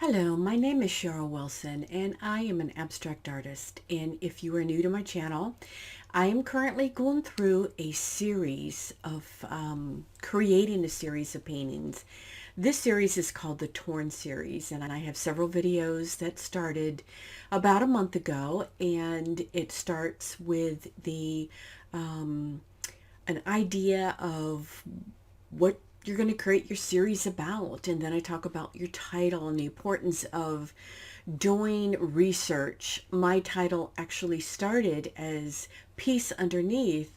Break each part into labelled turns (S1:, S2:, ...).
S1: Hello, my name is Cheryl Wilson and I am an abstract artist. And if you are new to my channel, I am currently going through a series of creating a series of paintings. This series is called the Torn series, and I have several videos that started about a month ago, and it starts with an idea of what you're going to create your series about. And then I talk about your title and the importance of doing research. My title actually started as Piece Underneath.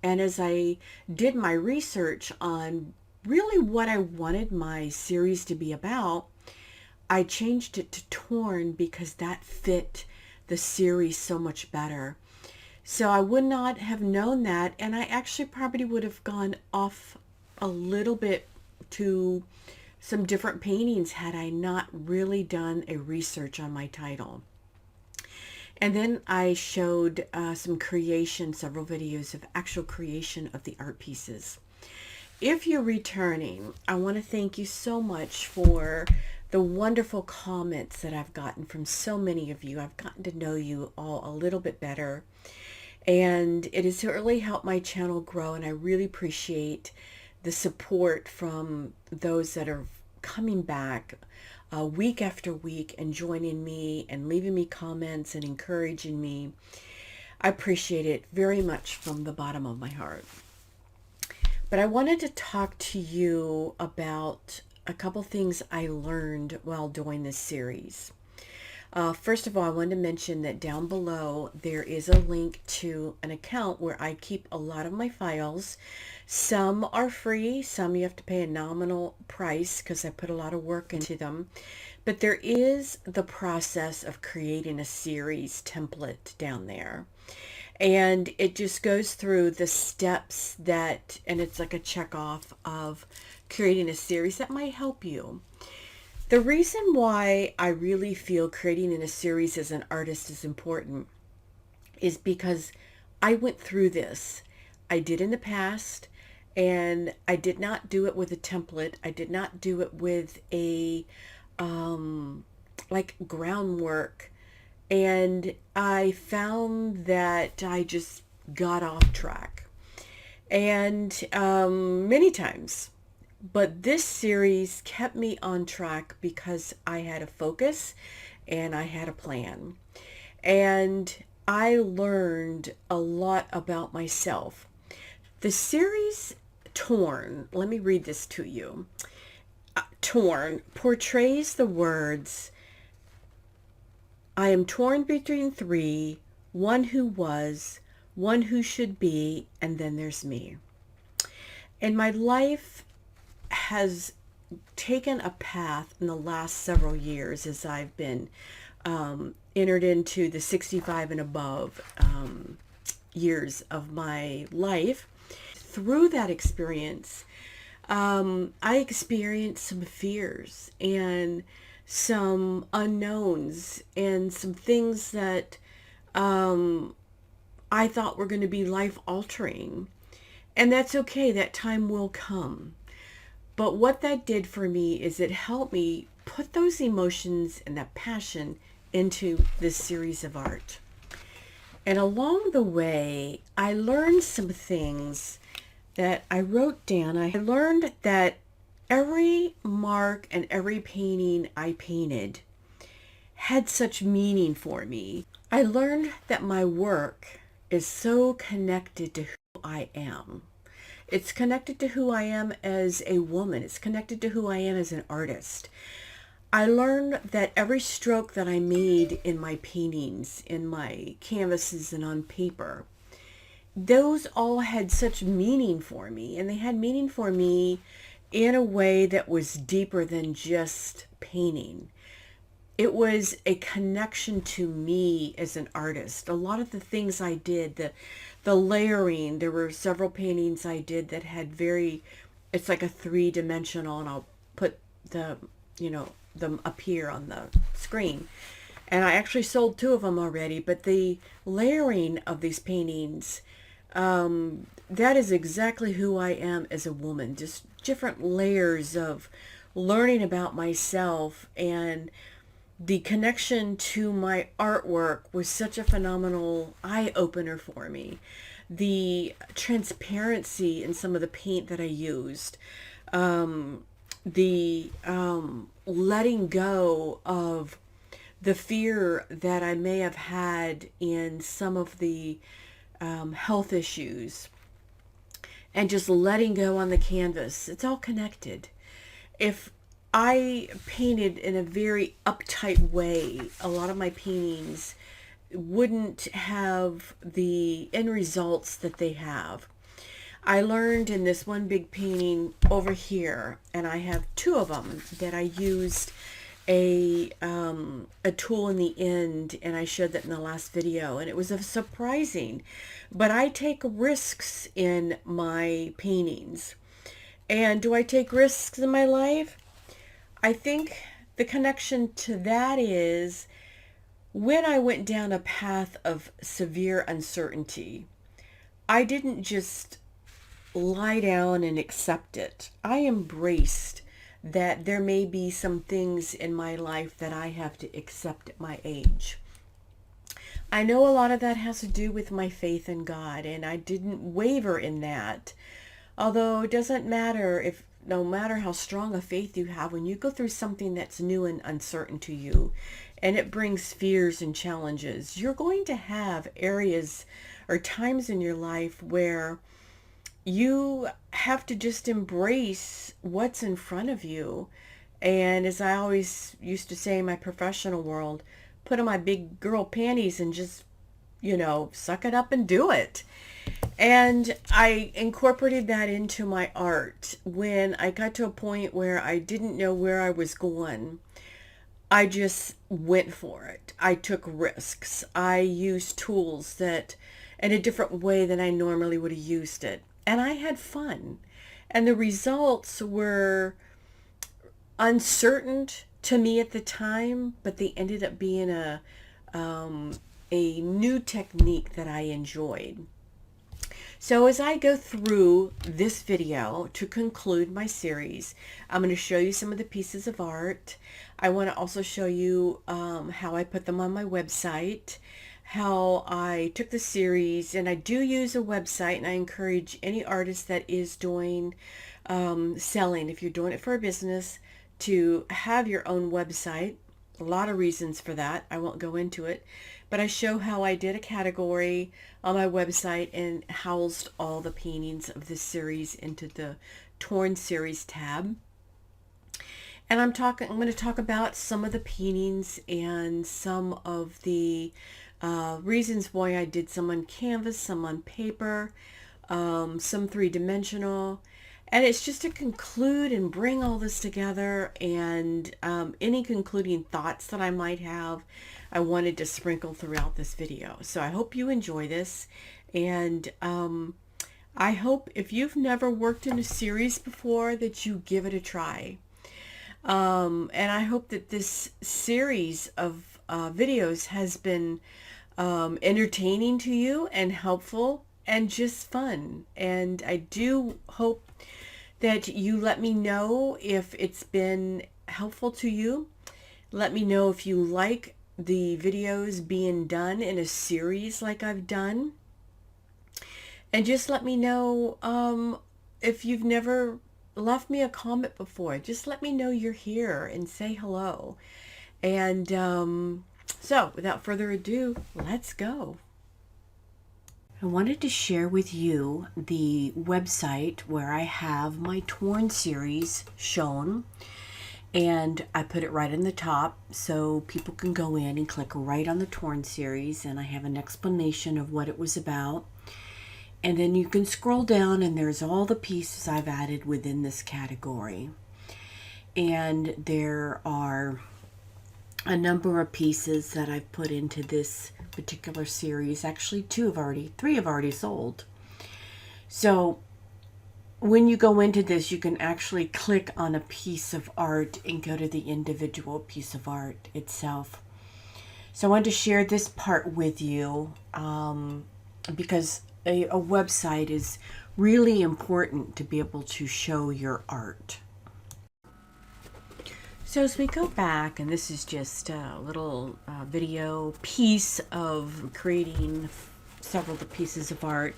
S1: And as I did my research on really what I wanted my series to be about, I changed it to Torn because that fit the series so much better. So I would not have known that, and I actually probably would have gone off a little bit to some different paintings had I not really done a research on my title. And then I showed some creation, several videos of actual creation of the art pieces. If you're returning, I want to thank you so much for the wonderful comments that I've gotten from so many of you. I've gotten to know you all a little bit better, and it has really helped my channel grow, and I really appreciate the support from those that are coming back week after week and joining me and leaving me comments and encouraging me. I appreciate it very much from the bottom of my heart. But I wanted to talk to you about a couple things I learned while doing this series. First of all, I wanted to mention that down below there is a link to an account where I keep a lot of my files. Some are free, some you have to pay a nominal price because I put a lot of work into them. But there is the process of creating a series template down there. And it just goes through the steps that, and it's like a check off of creating a series that might help you. The reason why I really feel creating in a series as an artist is important is because I went through this. I did in the past, and I did not do it with a template. I did not do it with a like groundwork. And I found that I just got off track. And many times. But this series kept me on track because I had a focus and I had a plan. And I learned a lot about myself. The series Torn, let me read this to you. Torn portrays the words, I am torn between three, one who was, one who should be, and then there's me. And my life has taken a path in the last several years as I've been entered into the 65 and above years of my life. Through that experience, I experienced some fears and some unknowns and some things that I thought were going to be life altering. And that's okay, that time will come. But what that did for me is it helped me put those emotions and that passion into this series of art. And along the way, I learned some things that I wrote down. I learned that every mark and every painting I painted had such meaning for me. I learned that my work is so connected to who I am. It's connected to who I am as a woman. It's connected to who I am as an artist. I learned that every stroke that I made in my paintings, in my canvases and on paper, those all had such meaning for me. And they had meaning for me in a way that was deeper than just painting. It was a connection to me as an artist. A lot of the things I did, the layering, there were several paintings I did that had it's like a three-dimensional, and I'll put them up here on the screen. And I actually sold two of them already, but the layering of these paintings, that is exactly who I am as a woman. Just different layers of learning about myself, and the connection to my artwork was such a phenomenal eye-opener for me. The transparency in some of the paint that I used, the letting go of the fear that I may have had in some of the health issues, and just letting go on the canvas. It's all connected. If I painted in a very uptight way, a lot of my paintings wouldn't have the end results that they have. I learned in this one big painting over here, and I have two of them, that I used a tool in the end, and I showed that in the last video, and it was surprising. But I take risks in my paintings. And do I take risks in my life? I think the connection to that is when I went down a path of severe uncertainty, I didn't just lie down and accept it. I embraced that there may be some things in my life that I have to accept at my age. I know a lot of that has to do with my faith in God, and I didn't waver in that. Although it doesn't matter if, no matter how strong a faith you have, when you go through something that's new and uncertain to you, and it brings fears and challenges, you're going to have areas or times in your life where you have to just embrace what's in front of you. And as I always used to say in my professional world, put on my big girl panties and just, suck it up and do it. And I incorporated that into my art. When I got to a point where I didn't know where I was going, I just went for it. I took risks. I used tools that in a different way than I normally would have used it. And I had fun. And the results were uncertain to me at the time, but they ended up being a new technique that I enjoyed. So as I go through this video to conclude my series, I'm going to show you some of the pieces of art. I want to also show you how I put them on my website, how I took the series, and I do use a website, and I encourage any artist that is doing selling, if you're doing it for a business, to have your own website. A lot of reasons for that. I won't go into it, but I show how I did a category on my website and housed all the paintings of this series into the Torn Series tab. And I'm going to talk about some of the paintings and some of the reasons why I did some on canvas, some on paper, some three-dimensional. And it's just to conclude and bring all this together, and any concluding thoughts that I might have, I wanted to sprinkle throughout this video. So I hope you enjoy this, and I hope if you've never worked in a series before that you give it a try. And I hope that this series of videos has been entertaining to you and helpful and just fun. And I do hope that you let me know if it's been helpful to you. Let me know if you like the videos being done in a series like I've done. And just let me know if you've never left me a comment before. Just let me know you're here and say hello. And so without further ado, let's go. I wanted to share with you the website where I have my Torn series shown, and I put it right in the top so people can go in and click right on the Torn series, and I have an explanation of what it was about. And then you can scroll down and there's all the pieces I've added within this category. And there are a number of pieces that I've put into this particular series. Actually, three have already sold. So when you go into this, you can actually click on a piece of art and go to the individual piece of art itself. So I wanted to share this part with you because a website is really important to be able to show your art. So as we go back, and this is just a little video piece of creating several of the pieces of art.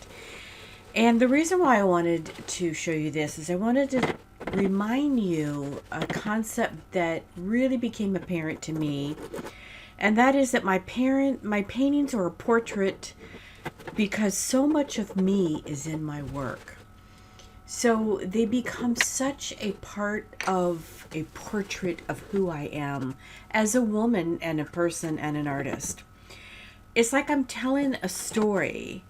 S1: And the reason why I wanted to show you this is I wanted to remind you a concept that really became apparent to me. And that is that my paintings are a portrait because so much of me is in my work. So they become such a part of a portrait of who I am as a woman and a person and an artist. It's like I'm telling a story,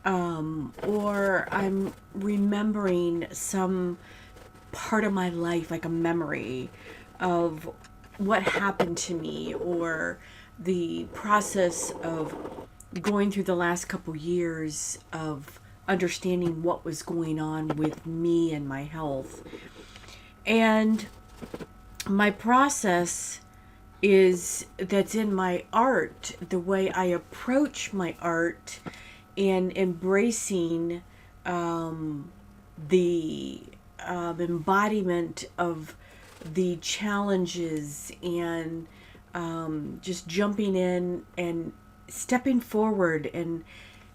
S1: or I'm remembering some part of my life, like a memory of what happened to me, or the process of going through the last couple years of understanding what was going on with me and my health. And my process is that's in my art, the way I approach my art, and embracing the embodiment of the challenges, and just jumping in and stepping forward and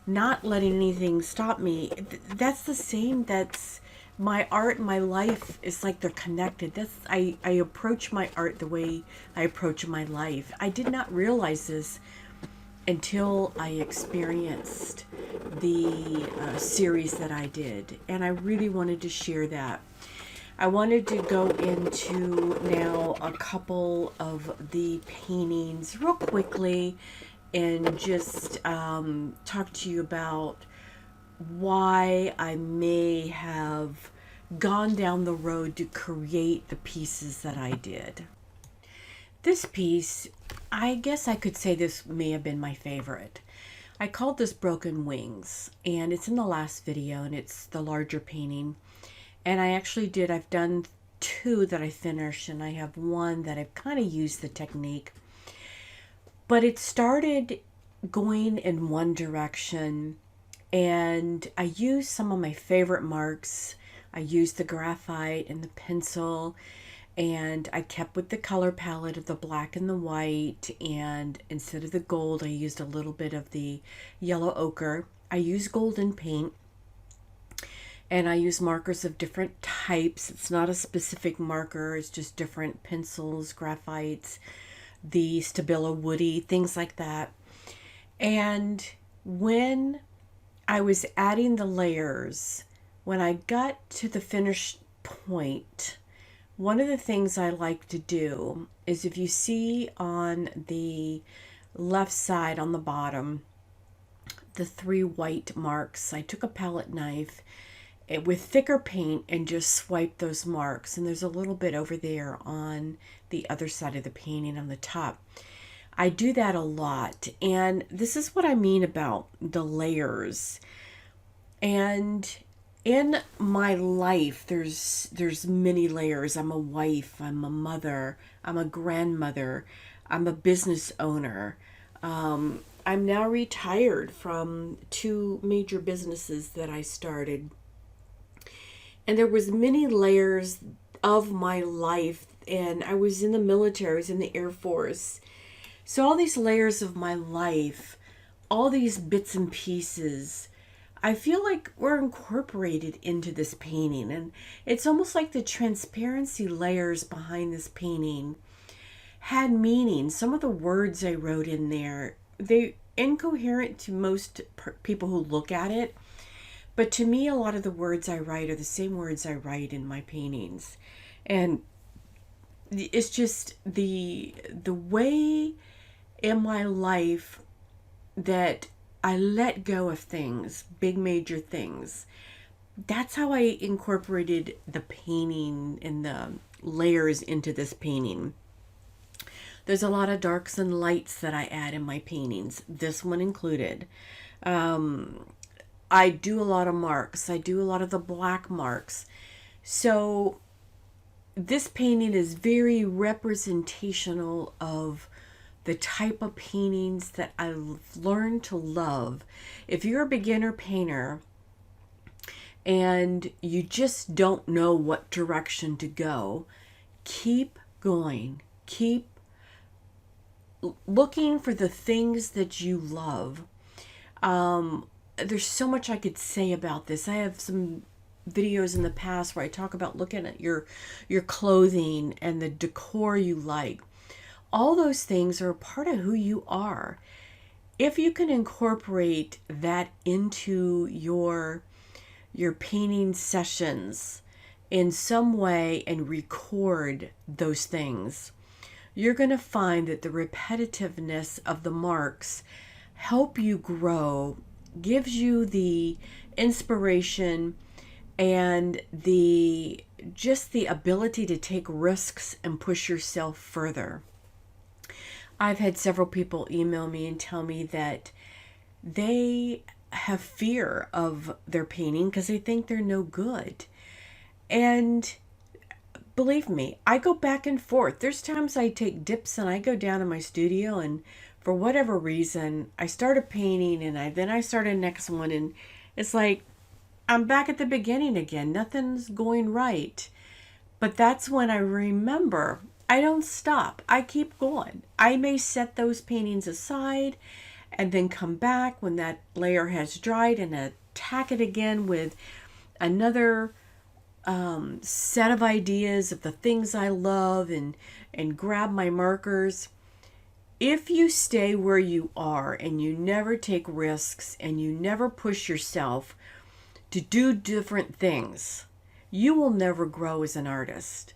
S1: not letting anything stop me. That's the same. That's my art. My life is like they're connected. I approach my art the way I approach my life. I did not realize this until I experienced the series that I did, and I really wanted to share that. I wanted to go into now a couple of the paintings real quickly and just talk to you about why I may have gone down the road to create the pieces that I did. This piece, I guess I could say this may have been my favorite. I called this Broken Wings, and it's in the last video, and it's the larger painting. And I've done two that I finished, and I have one that I've kind of used the technique. But it started going in one direction, and I used some of my favorite marks. I used the graphite and the pencil, and I kept with the color palette of the black and the white, and instead of the gold, I used a little bit of the yellow ochre. I used golden paint, and I use markers of different types. It's not a specific marker, it's just different pencils, graphites, the Stabilo woody, things like that. And when I was adding the layers, when I got to the finished point, one of the things I like to do is, if you see on the left side on the bottom, the 3 white marks, I took a palette knife with thicker paint and just swipe those marks. And there's a little bit over there on the other side of the painting on the top. I do that a lot, and this is what I mean about the layers. And in my life, there's many layers. I'm a wife, I'm a mother, I'm a grandmother, I'm a business owner. I'm now retired from 2 major businesses that I started. And there was many layers of my life, and I was in the military, I was in the Air Force. So all these layers of my life, all these bits and pieces, I feel like were incorporated into this painting. And it's almost like the transparency layers behind this painting had meaning. Some of the words I wrote in there, they're incoherent to most people who look at it. But to me, a lot of the words I write are the same words I write in my paintings. And it's just the way in my life that I let go of things, big major things. That's how I incorporated the painting and the layers into this painting. There's a lot of darks and lights that I add in my paintings, this one included. I do a lot of marks. I do a lot of the black marks. So this painting is very representational of the type of paintings that I've learned to love. If you're a beginner painter and you just don't know what direction to go, keep going. Keep looking for the things that you love. There's so much I could say about this. I have some videos in the past where I talk about looking at your clothing and the decor you like. All those things are a part of who you are. If you can incorporate that into your painting sessions in some way and record those things, you're going to find that the repetitiveness of the marks help you grow, gives you the inspiration and the ability to take risks and push yourself further. I've had several people email me and tell me that they have fear of their painting because they think they're no good. And believe me, I go back and forth. There's times I take dips and I go down in my studio, and for whatever reason, I start a painting and then I start a next one, and it's like I'm back at the beginning again. Nothing's going right. But that's when I remember I don't stop. I keep going. I may set those paintings aside and then come back when that layer has dried and attack it again with another set of ideas of the things I love and grab my markers. If you stay where you are and you never take risks and you never push yourself to do different things, you will never grow as an artist.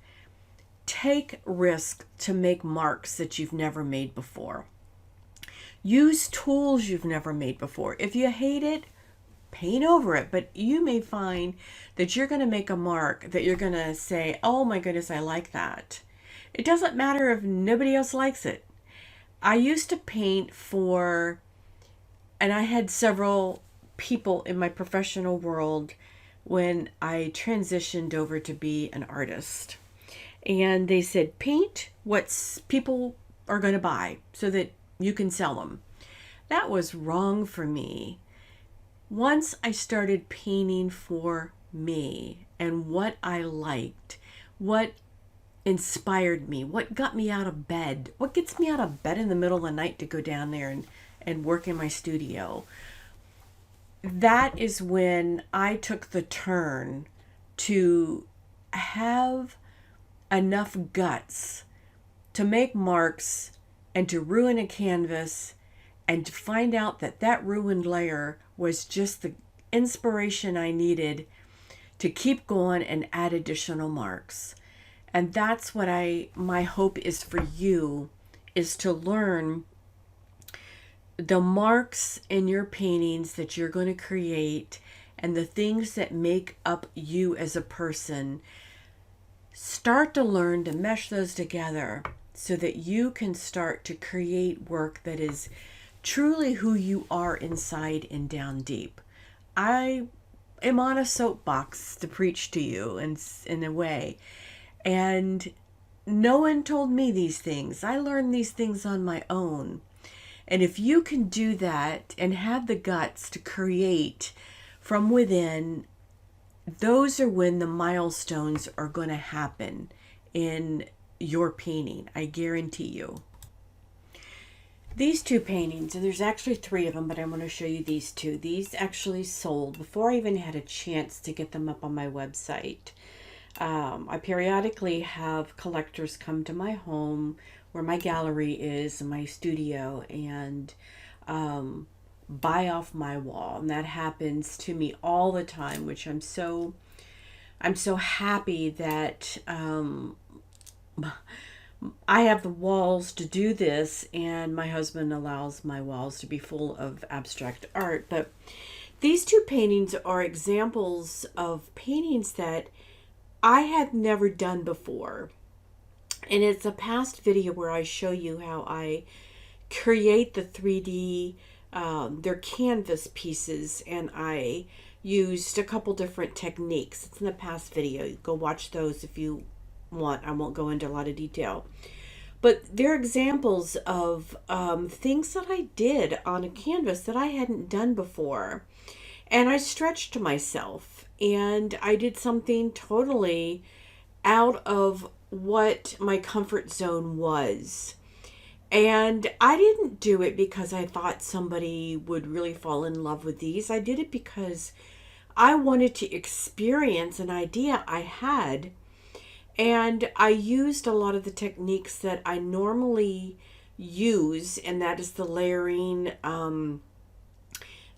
S1: Take risk to make marks that you've never made before. Use tools you've never made before. If you hate it, paint over it. But you may find that you're going to make a mark that you're going to say, oh my goodness, I like that. It doesn't matter if nobody else likes it. I used to paint and I had several people in my professional world when I transitioned over to be an artist. And they said, paint what people are going to buy so that you can sell them. That was wrong for me. Once I started painting for me and what I liked, what inspired me, what got me out of bed, what gets me out of bed in the middle of the night to go down there and work in my studio, that is when I took the turn to have enough guts to make marks and to ruin a canvas and to find out that that ruined layer was just the inspiration I needed to keep going and add additional marks. And that's what my hope is for you, is to learn the marks in your paintings that you're going to create and the things that make up you as a person. Start to learn to mesh those together so that you can start to create work that is truly who you are inside and down deep. I am on a soapbox to preach to you in a way. And no one told me these things. I learned these things on my own. And if you can do that and have the guts to create from within, those are when the milestones are going to happen in your painting. I guarantee you. These two paintings, and there's actually 3 of them, but I want to show you these 2. These actually sold before I even had a chance to get them up on my website. I periodically have collectors come to my home where my gallery is and my studio and buy off my wall, and that happens to me all the time, which I'm so happy that I have the walls to do this, and my husband allows my walls to be full of abstract art. But these 2 paintings are examples of paintings that I had never done before. And it's a past video where I show you how I create the 3D, they're canvas pieces, and I used a couple different techniques. It's in the past video. Go watch those if you want. I won't go into a lot of detail. But they're examples of things that I did on a canvas that I hadn't done before. And I stretched myself, and I did something totally out of what my comfort zone was. And I didn't do it because I thought somebody would really fall in love with these. I did it because I wanted to experience an idea I had. And I used a lot of the techniques that I normally use, and that is the layering, a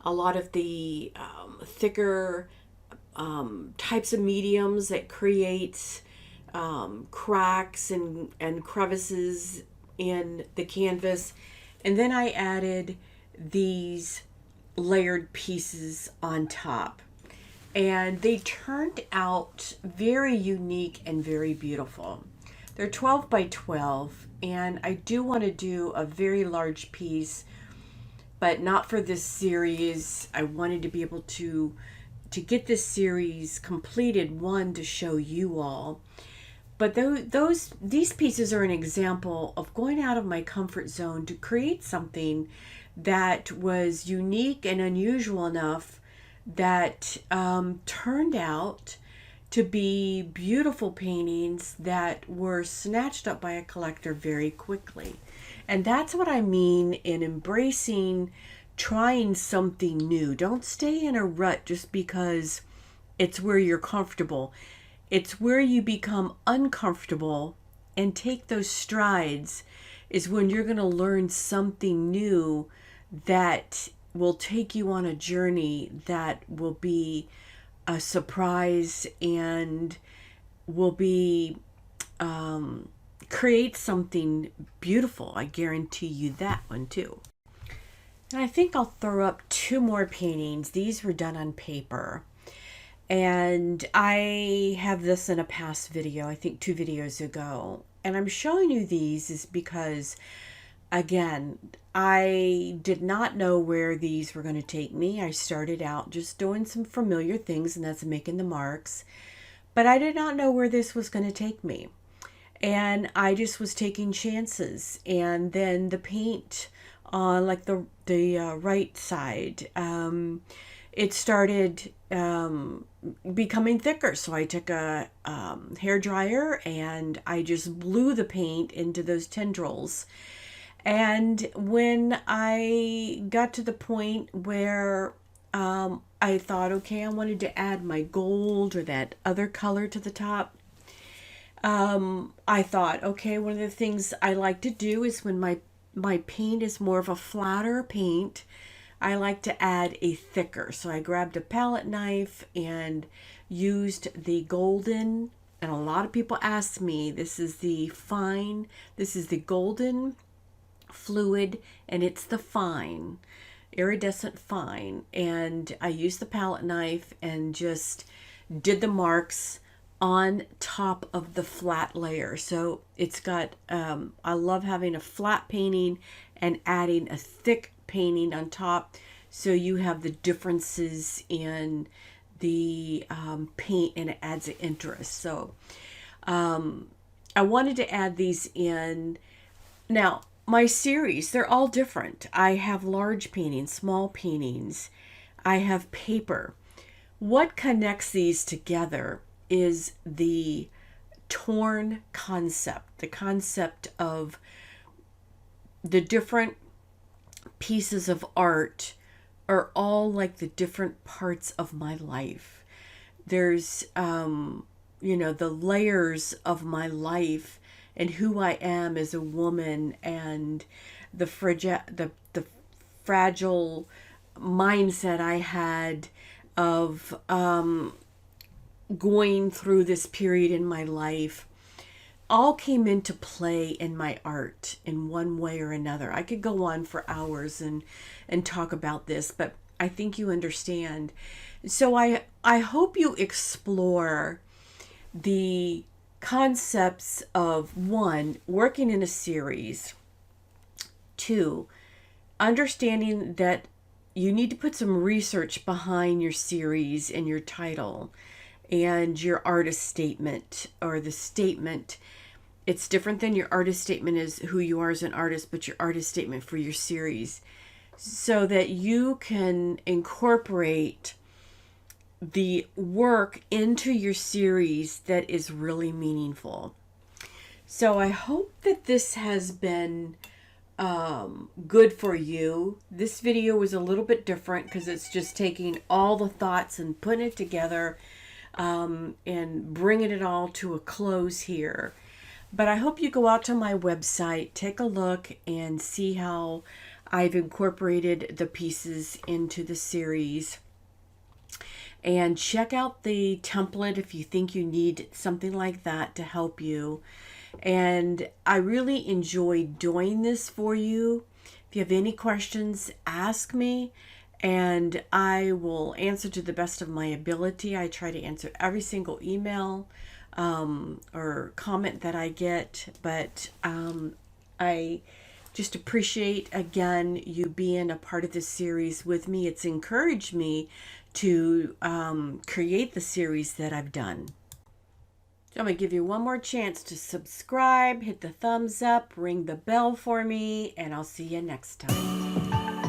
S1: lot of the thicker types of mediums that creates cracks and crevices in the canvas. And then I added these layered pieces on top. And they turned out very unique and very beautiful. They're 12 by 12, and I do want to do a very large piece, but not for this series. I wanted to be able to get this series completed, one, to show you all. But these pieces are an example of going out of my comfort zone to create something that was unique and unusual enough that turned out to be beautiful paintings that were snatched up by a collector very quickly. And that's what I mean in embracing trying something new. Don't stay in a rut just because it's where you're comfortable. It's where you become uncomfortable and take those strides is when you're going to learn something new that will take you on a journey that will be a surprise and will be create something beautiful. I guarantee you that one too. And I think I'll throw up two more paintings. These were done on paper. And I have this in a past video, I think 2 videos ago. And I'm showing you these is because, again, I did not know where these were going to take me. I started out just doing some familiar things, and that's making the marks. But I did not know where this was going to take me. And I just was taking chances. And then the paint on like the right side, it started becoming thicker. So I took a hair dryer and I just blew the paint into those tendrils. And when I got to the point where I thought, okay, I wanted to add my gold or that other color to the top, I thought, okay, one of the things I like to do is when my paint is more of a flatter paint, I like to add a thicker. So I grabbed a palette knife and used the golden, and a lot of people ask me, this is the golden fluid, and it's the fine, iridescent fine. And I used the palette knife and just did the marks on top of the flat layer. So it's got, I love having a flat painting and adding a thick painting on top, so you have the differences in the paint, and it adds an interest. So I wanted to add these in. Now my series, they're all different. I have large paintings, small paintings, I have paper. What connects these together is the torn concept, the concept of the different pieces of art are all like the different parts of my life. There's, the layers of my life and who I am as a woman, and the fragile mindset I had of going through this period in my life all came into play in my art in one way or another. I could go on for hours and talk about this, but I think you understand. So I hope you explore the concepts of, 1, working in a series, 2, understanding that you need to put some research behind your series and your title and your artist statement, or the statement. It's different than your artist statement is who you are as an artist, but your artist statement for your series, so that you can incorporate the work into your series that is really meaningful. So I hope that this has been good for you. This video was a little bit different because it's just taking all the thoughts and putting it together and bringing it all to a close here. But I hope you go out to my website, take a look, and see how I've incorporated the pieces into the series. And check out the template if you think you need something like that to help you. And I really enjoy doing this for you. If you have any questions, ask me, and I will answer to the best of my ability. I try to answer every single email or comment that I get, but I just appreciate, again, you being a part of this series with me. It's encouraged me to create the series that I've done. So I'm going to give you one more chance to subscribe, hit the thumbs up, ring the bell for me, and I'll see you next time.